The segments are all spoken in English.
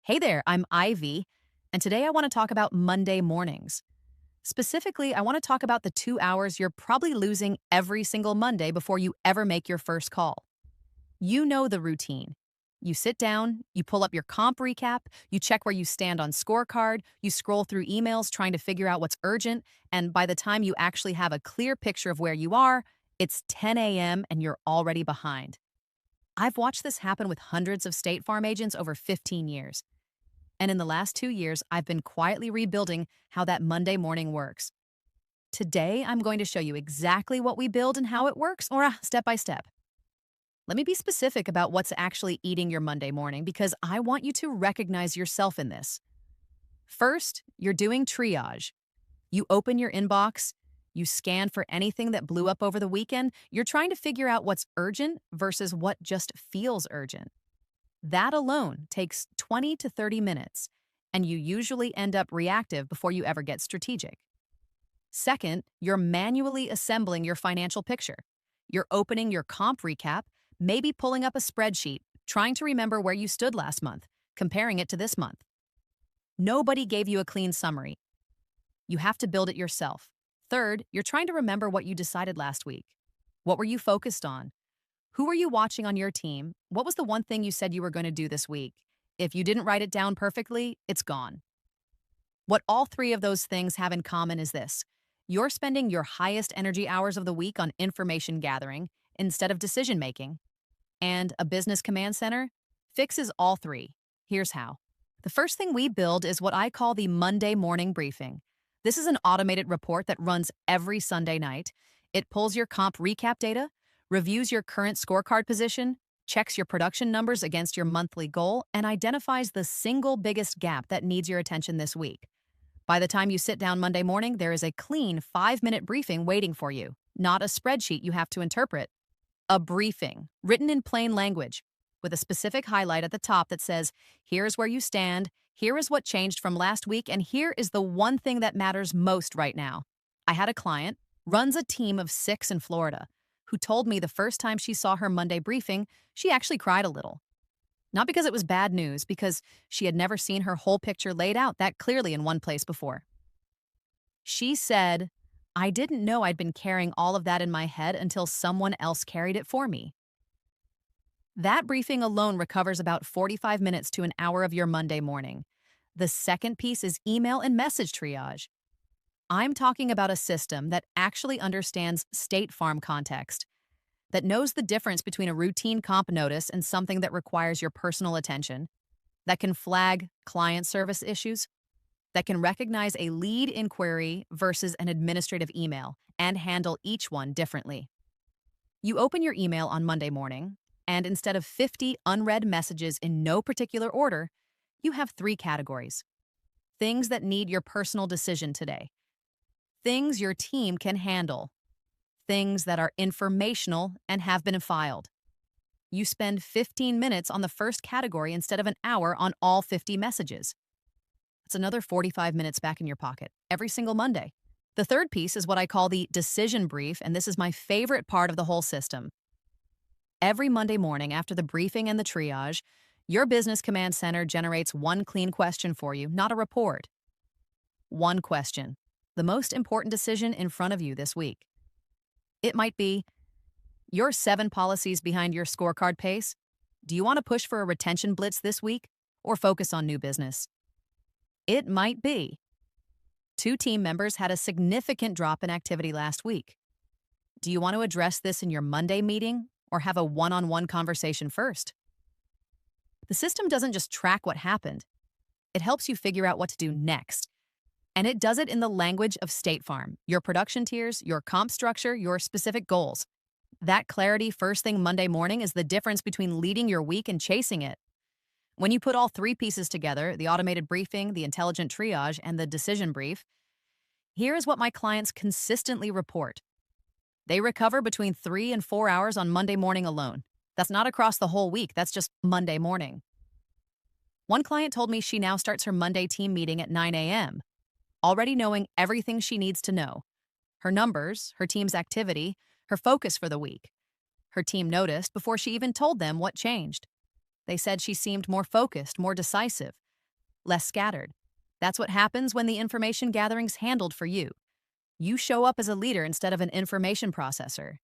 Hey there, I'm Ivy, and today I want to talk about Monday mornings. Specifically, I want to talk about the 2 hours you're probably losing every single Monday before you ever make your first call. You know the routine. You sit down, you pull up your comp recap, you check where you stand on scorecard, you scroll through emails trying to figure out what's urgent, and by the time you actually have a clear picture of where you are, it's 10 a.m. and you're already behind. I've watched this happen with hundreds of State Farm agents over 15 years. And in the last 2 years, I've been quietly rebuilding how that Monday morning works. Today, I'm going to show you exactly what we build and how it works, or step by step. Let me be specific about what's actually eating your Monday morning because I want you to recognize yourself in this. First, you're doing triage. You open your inbox, you scan for anything that blew up over the weekend, you're trying to figure out what's urgent versus what just feels urgent. That alone takes 20 to 30 minutes, and you usually end up reactive before you ever get strategic. Second, you're manually assembling your financial picture. You're opening your comp recap, maybe pulling up a spreadsheet, trying to remember where you stood last month, comparing it to this month. Nobody gave you a clean summary. You have to build it yourself. Third, you're trying to remember what you decided last week. What were you focused on? Who were you watching on your team? What was the one thing you said you were going to do this week? If you didn't write it down perfectly, it's gone. What all three of those things have in common is this. You're spending your highest energy hours of the week on information gathering instead of decision making. And a business command center fixes all three. Here's how. The first thing we build is what I call the Monday morning briefing. This is an automated report that runs every Sunday night. It pulls your comp recap data, reviews your current scorecard position, checks your production numbers against your monthly goal, and identifies the single biggest gap that needs your attention this week. By the time you sit down Monday morning, there is a clean 5-minute briefing waiting for you, not a spreadsheet you have to interpret. A briefing, written in plain language, with a specific highlight at the top that says, here's where you stand, here is what changed from last week, and here is the one thing that matters most right now. I had a client, runs a team of 6 in Florida, who told me the first time she saw her Monday briefing, she actually cried a little. Not because it was bad news, because she had never seen her whole picture laid out that clearly in one place before. She said, I didn't know I'd been carrying all of that in my head until someone else carried it for me. That briefing alone recovers about 45 minutes to an hour of your Monday morning. The second piece is email and message triage. I'm talking about a system that actually understands State Farm context, that knows the difference between a routine comp notice and something that requires your personal attention, that can flag client service issues, that can recognize a lead inquiry versus an administrative email and handle each one differently. You open your email on Monday morning, and instead of 50 unread messages in no particular order, you have 3 categories. Things that need your personal decision today. Things your team can handle. Things that are informational and have been filed. You spend 15 minutes on the first category instead of an hour on all 50 messages. That's another 45 minutes back in your pocket every single Monday. The third piece is what I call the decision brief, and this is my favorite part of the whole system. Every Monday morning after the briefing and the triage, your business command center generates one clean question for you, not a report. One question. The most important decision in front of you this week. It might be, you're 7 policies behind your scorecard pace. Do you want to push for a retention blitz this week or focus on new business? It might be, 2 team members had a significant drop in activity last week. Do you want to address this in your Monday meeting or have a one-on-one conversation first? The system doesn't just track what happened. It helps you figure out what to do next. And it does it in the language of State Farm, your production tiers, your comp structure, your specific goals. That clarity first thing Monday morning is the difference between leading your week and chasing it. When you put all 3 pieces together, the automated briefing, the intelligent triage, and the decision brief, here is what my clients consistently report. They recover between 3 and 4 hours on Monday morning alone. That's not across the whole week, that's just Monday morning. One client told me she now starts her Monday team meeting at 9 a.m., already knowing everything she needs to know. Her numbers, her team's activity, her focus for the week. Her team noticed before she even told them what changed. They said she seemed more focused, more decisive, less scattered. That's what happens when the information gathering's handled for you. You show up as a leader instead of an information processor.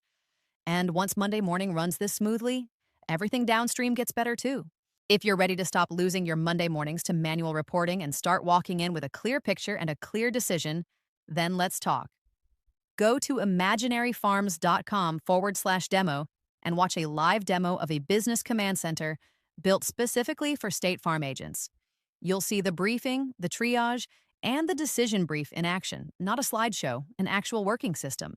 And once Monday morning runs this smoothly, everything downstream gets better too. If you're ready to stop losing your Monday mornings to manual reporting and start walking in with a clear picture and a clear decision, then let's talk. Go to imaginaryfarms.com/demo and watch a live demo of a business command center built specifically for State Farm agents. You'll see the briefing, the triage, and the decision brief in action, not a slideshow, an actual working system.